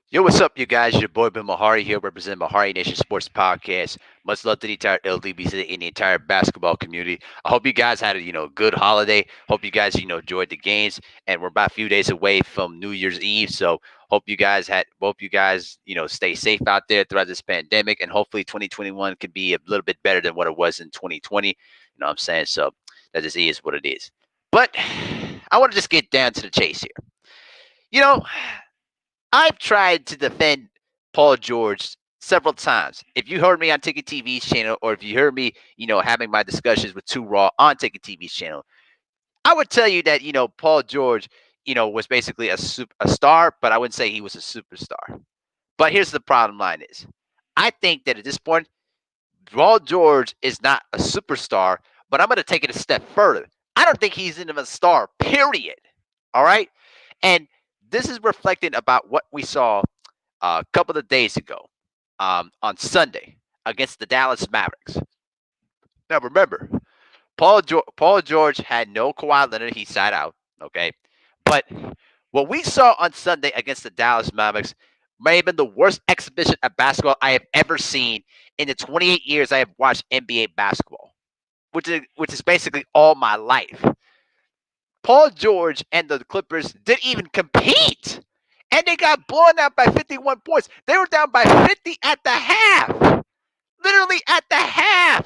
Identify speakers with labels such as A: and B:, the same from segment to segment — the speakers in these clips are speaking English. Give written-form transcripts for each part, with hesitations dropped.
A: Yo, what's up, you guys? Your boy Ben Mahari here, representing Mahari Nation Sports Podcast. Much love to the entire LDBC and the entire basketball community. I hope you guys had a good holiday. Hope you guys enjoyed the games, and we're about a few days away from New Year's Eve. So hope you guys stay safe out there throughout this pandemic, and hopefully 2021 can be a little bit better than what it was in 2020. You know what I'm saying? So that just is what it is. But I want to just get down to the chase here. You know, I've tried to defend Paul George several times. If you heard me on Ticket TV's channel, or if you heard me, having my discussions with Two Raw on Ticket TV's channel, I would tell you that Paul George, was basically a star, but I wouldn't say he was a superstar. But here's the problem line is, I think that at this point, Paul George is not a superstar, but I'm going to take it a step further. I don't think he's even a star. Period. All right, and this is reflecting about what we saw a couple of days ago on Sunday against the Dallas Mavericks. Now, remember, Paul George had no Kawhi Leonard. He sat out, okay? But what we saw on Sunday against the Dallas Mavericks may have been the worst exhibition of basketball I have ever seen in the 28 years I have watched NBA basketball, which is basically all my life. Paul George and the Clippers didn't even compete. And they got blown out by 51 points. They were down by 50 at the half. Literally at the half.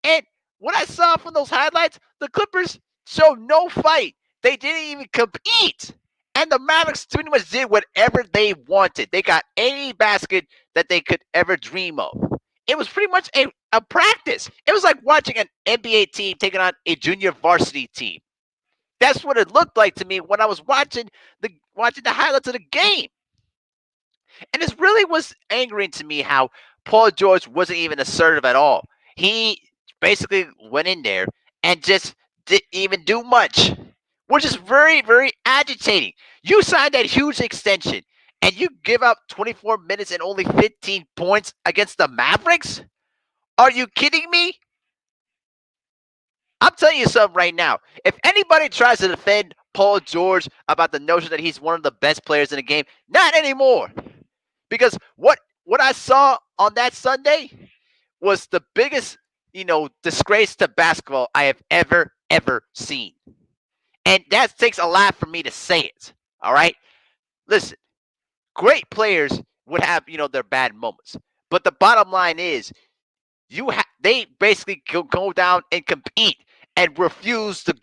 A: And what I saw from those highlights, the Clippers showed no fight. They didn't even compete. And the Mavericks pretty much did whatever they wanted. They got any basket that they could ever dream of. It was pretty much a practice. It was like watching an NBA team taking on a junior varsity team. That's what it looked like to me when I was watching the highlights of the game. And it really was angering to me how Paul George wasn't even assertive at all. He basically went in there and just didn't even do much, which is very, very agitating. You signed that huge extension and you give up 24 minutes and only 15 points against the Mavericks? Are you kidding me? I'm telling you something right now. If anybody tries to defend Paul George about the notion that he's one of the best players in the game, not anymore. Because what I saw on that Sunday was the biggest, disgrace to basketball I have ever seen. And that takes a lot for me to say it. All right? Listen, great players would have, their bad moments. But the bottom line is they basically go down and compete and refuse to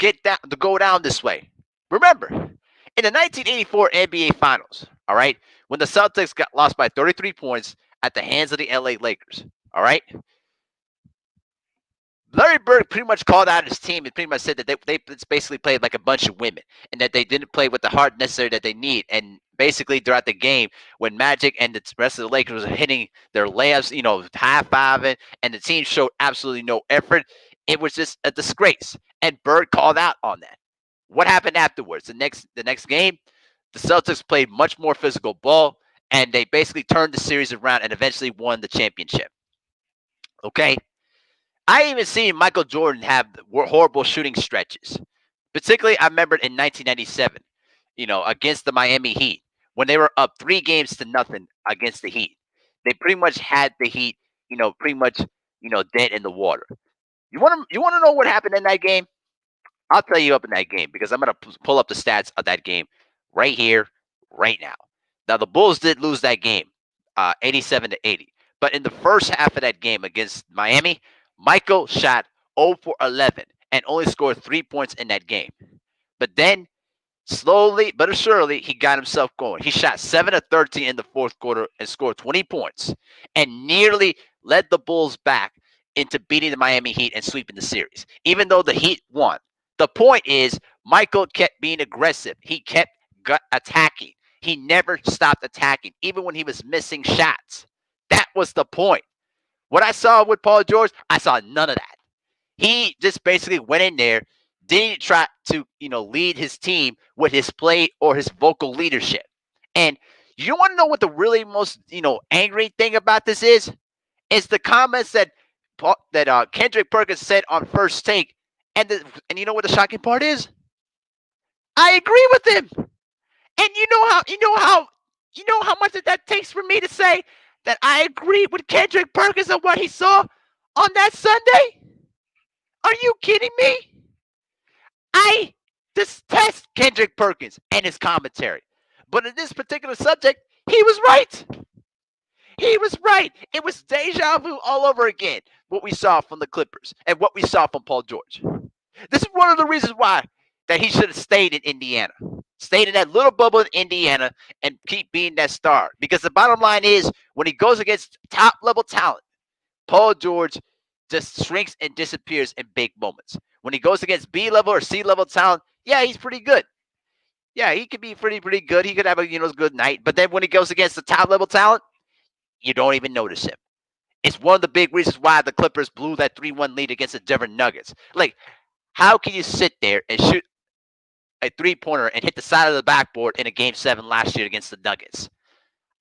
A: go down this way. Remember, in the 1984 NBA Finals, all right, when the Celtics got lost by 33 points at the hands of the LA Lakers, all right, Larry Bird pretty much called out his team and pretty much said that they basically played like a bunch of women and that they didn't play with the heart necessary that they need. And basically throughout the game, when Magic and the rest of the Lakers were hitting their layups, high fiving, and the team showed absolutely no effort, it was just a disgrace. And Bird called out on that. What happened afterwards? The next game, the Celtics played much more physical ball, and they basically turned the series around and eventually won the championship. Okay, I even seen Michael Jordan have horrible shooting stretches. Particularly, I remembered in 1997, against the Miami Heat when they were up 3 games to nothing against the Heat. They pretty much had the Heat, pretty much, dead in the water. You want to know what happened in that game? I'll tell you up in that game because I'm gonna pull up the stats of that game right here, right now. Now the Bulls did lose that game, 87-80. But in the first half of that game against Miami, Michael shot 0 for 11 and only scored 3 points in that game. But then, slowly but surely, he got himself going. He shot 7 of 13 in the fourth quarter and scored 20 points and nearly led the Bulls back into beating the Miami Heat and sweeping the series, even though the Heat won. The point is, Michael kept being aggressive. He kept attacking. He never stopped attacking, even when he was missing shots. That was the point. What I saw with Paul George, I saw none of that. He just basically went in there, didn't try to, lead his team with his play or his vocal leadership. And you want to know what the really most, angry thing about this is? It's the comments that Kendrick Perkins said on First Take. And you know what the shocking part is? I agree with him. And you know how You know how much that takes for me to say that I agree with Kendrick Perkins on what he saw on that Sunday? Are you kidding me? I detest Kendrick Perkins and his commentary. But in this particular subject, he was right. He was right. It was deja vu all over again, what we saw from the Clippers and what we saw from Paul George. This is one of the reasons why that he should have stayed in Indiana. Stayed in that little bubble in Indiana and keep being that star. Because the bottom line is, when he goes against top level talent, Paul George just shrinks and disappears in big moments. When he goes against B level or C level talent, yeah, he's pretty good. Yeah, he could be pretty good. He could have a good night. But then when he goes against the top level talent, you don't even notice him. It's one of the big reasons why the Clippers blew that 3-1 lead against the Denver Nuggets. Like, how can you sit there and shoot a three-pointer and hit the side of the backboard in a game 7 last year against the Nuggets?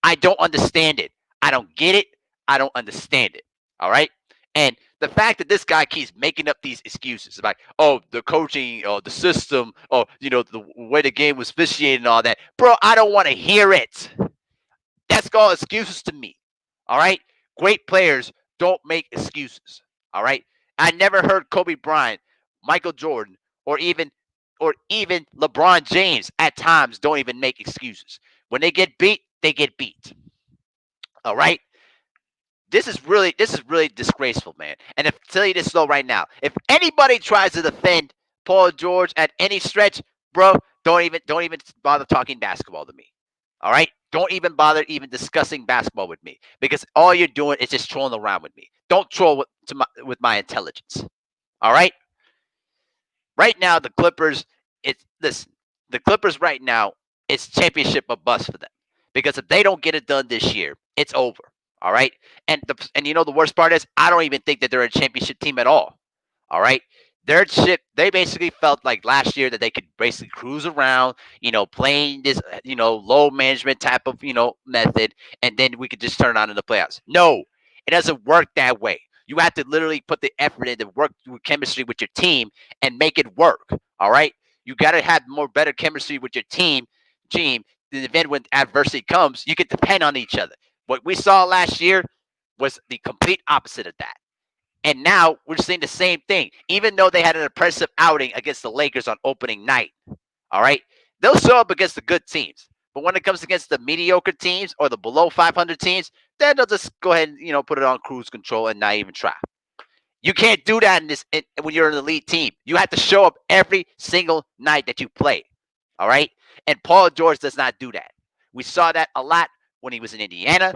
A: I don't understand it. I don't get it. I don't understand it. All right? And the fact that this guy keeps making up these excuses like, oh, the coaching, oh, the system, oh, the way the game was officiated and all that. Bro, I don't want to hear it. That's called excuses to me. All right? Great players don't make excuses. All right? I never heard Kobe Bryant, Michael Jordan, or even LeBron James at times don't even make excuses. When they get beat, they get beat. All right? This is really disgraceful, man. And I'll tell you this though right now. If anybody tries to defend Paul George at any stretch, bro, don't even bother talking basketball to me. All right? Don't even bother even discussing basketball with me because all you're doing is just trolling around with me. Don't troll with my intelligence. All right? Right now, the Clippers, it's listen, the Clippers right now, it's championship or bust for them. Because if they don't get it done this year, it's over. All right. And the worst part is I don't even think that they're a championship team at all. All right. They basically felt like last year that they could basically cruise around, playing this, low management type of, method, and then we could just turn on in the playoffs. No, it doesn't work that way. You have to literally put the effort in to work with chemistry with your team and make it work. All right. You got to have more better chemistry with your team. The event when adversity comes, you can depend on each other. What we saw last year was the complete opposite of that. And now we're seeing the same thing. Even though they had an impressive outing against the Lakers on opening night, all right, they'll show up against the good teams. But when it comes against the mediocre teams or the below 500 teams, then they'll just go ahead and put it on cruise control and not even try. You can't do that when you're an elite team. You have to show up every single night that you play. All right? And Paul George does not do that. We saw that a lot when he was in Indiana,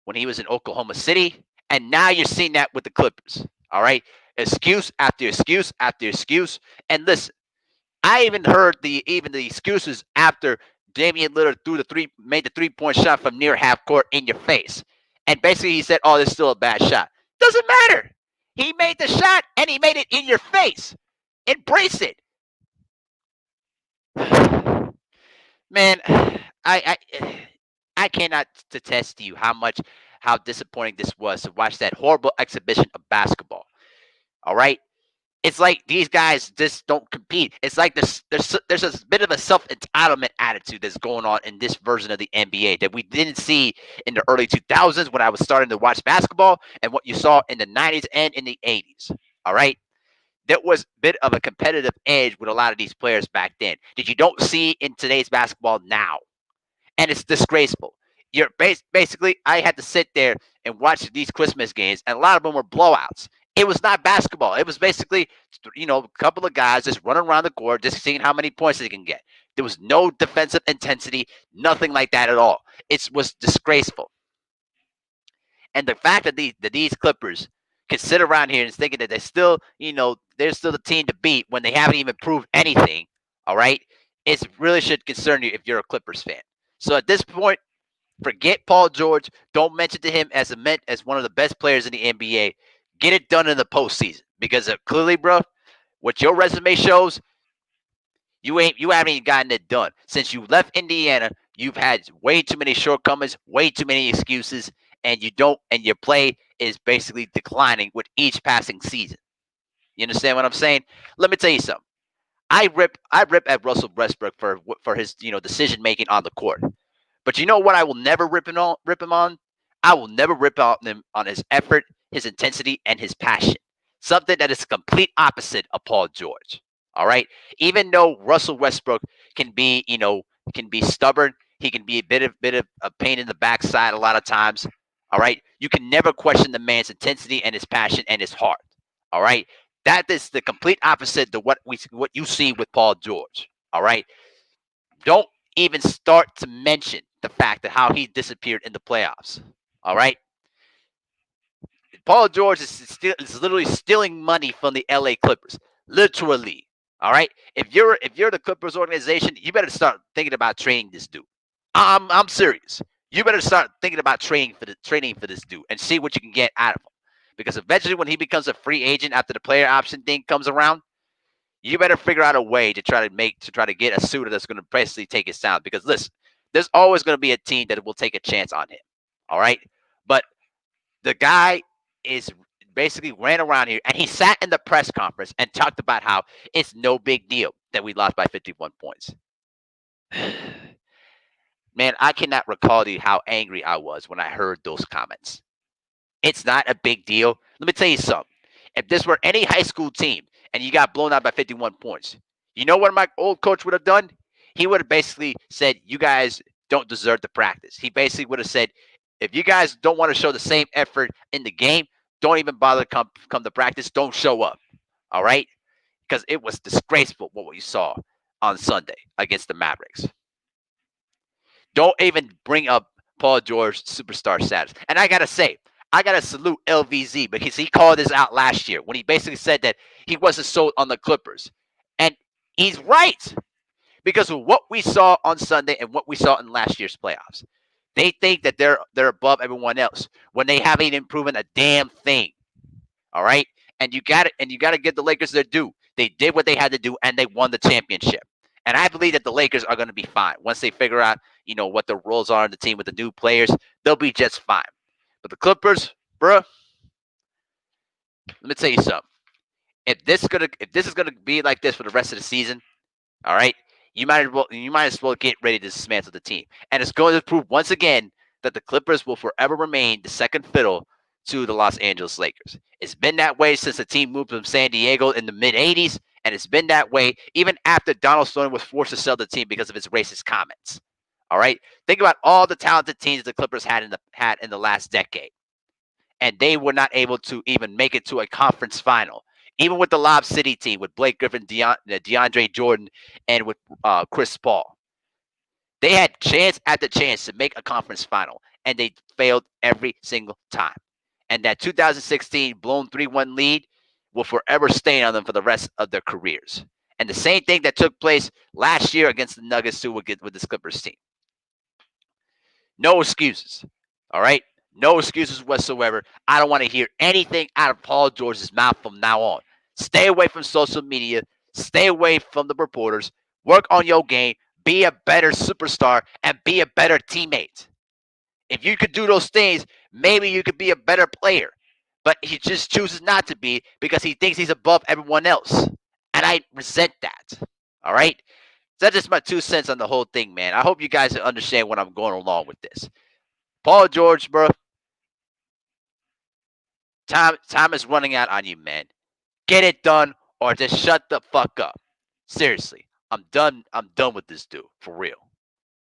A: when he was in Oklahoma City, and now you're seeing that with the Clippers. All right? Excuse after excuse after excuse. And listen, I even heard the excuses after Damian Lillard made the 3-point shot from near half court in your face. And basically he said, "Oh, this is still a bad shot." Doesn't matter. He made the shot and he made it in your face. Embrace it. Man, I I cannot attest to you how disappointing this was to watch that horrible exhibition of basketball. All right? It's like these guys just don't compete. It's like there's a bit of a self entitlement attitude that's going on in this version of the NBA that we didn't see in the early 2000s when I was starting to watch basketball, and what you saw in the 90s and in the 80s. All right, there was a bit of a competitive edge with a lot of these players back then that you don't see in today's basketball now, and it's disgraceful. Basically, I had to sit there and watch these Christmas games, and a lot of them were blowouts. It was not basketball. It was basically, a couple of guys just running around the court, just seeing how many points they can get. There was no defensive intensity, nothing like that at all. It was disgraceful. And the fact that these Clippers can sit around here and thinking that they're still the team to beat when they haven't even proved anything, all right, it really should concern you if you're a Clippers fan. So at this point, forget Paul George. Don't mention to him as one of the best players in the NBA. Get it done in the postseason because clearly, bro, what your resume shows, you haven't even gotten it done since you left Indiana. You've had way too many shortcomings, way too many excuses, and your play is basically declining with each passing season. You understand what I'm saying? Let me tell you something. I rip at Russell Westbrook for his decision making on the court. But you know what? I will never rip him on. I will never rip on him on his effort, his intensity, and his passion. Something that is the complete opposite of Paul George. All right. Even though Russell Westbrook can be, can be stubborn, he can be a bit of a pain in the backside a lot of times. All right. You can never question the man's intensity and his passion and his heart. All right. That is the complete opposite to what you see with Paul George. All right. Don't even start to mention the fact that how he disappeared in the playoffs. All right. Paul George is literally stealing money from the LA Clippers. Literally. All right. If you're the Clippers organization, you better start thinking about trading this dude. I'm serious. You better start thinking about trading for this dude and see what you can get out of him. Because eventually, when he becomes a free agent after the player option thing comes around, you better figure out a way to try to get a suitor that's going to basically take his sound. Because listen, there's always going to be a team that will take a chance on him. All right, but the guy is basically ran around here and he sat in the press conference and talked about how it's no big deal that we lost by 51 points. Man, I cannot recall to you how angry I was when I heard those comments. It's not a big deal. Let me tell you something. If this were any high school team and you got blown out by 51 points, you know what my old coach would have done? He would have basically said, "You guys don't deserve to practice." He basically would have said, "If you guys don't want to show the same effort in the game, don't even bother to come to practice. Don't show up." All right? Because it was disgraceful what we saw on Sunday against the Mavericks. Don't even bring up Paul George superstar status. And I gotta say, I gotta salute LVZ because he called this out last year when he basically said that he wasn't sold on the Clippers. And he's right because of what we saw on Sunday and what we saw in last year's playoffs. They think that they're above everyone else when they haven't even proven a damn thing. All right? And you gotta give the Lakers their due. They did what they had to do and they won the championship. And I believe that the Lakers are going to be fine once they figure out, what the roles are in the team with the new players. They'll be just fine. But the Clippers, bruh, let me tell you something. If this is gonna be like this for the rest of the season, all right, you might as well get ready to dismantle the team. And it's going to prove once again that the Clippers will forever remain the second fiddle to the Los Angeles Lakers. It's been that way since the team moved from San Diego in the mid '80s, and it's been that way even after Donald Sterling was forced to sell the team because of his racist comments. All right, think about all the talented teams the Clippers had in the last decade, and they were not able to even make it to a conference final. Even with the Lob City team, with Blake Griffin, DeAndre Jordan, and with Chris Paul, they had chance after chance to make a conference final, and they failed every single time. And that 2016 blown 3-1 lead will forever stain on them for the rest of their careers. And the same thing that took place last year against the Nuggets too with this Clippers team. No excuses. All right? No excuses whatsoever. I don't want to hear anything out of Paul George's mouth from now on. Stay away from social media. Stay away from the reporters. Work on your game. Be a better superstar and be a better teammate. If you could do those things, maybe you could be a better player. But he just chooses not to be because he thinks he's above everyone else. And I resent that. All right? So that's just my 2 cents on the whole thing, man. I hope you guys understand what I'm going along with this. Paul George, bro, time is running out on you, man. Get it done or just shut the fuck up. Seriously. I'm done with this dude. For real.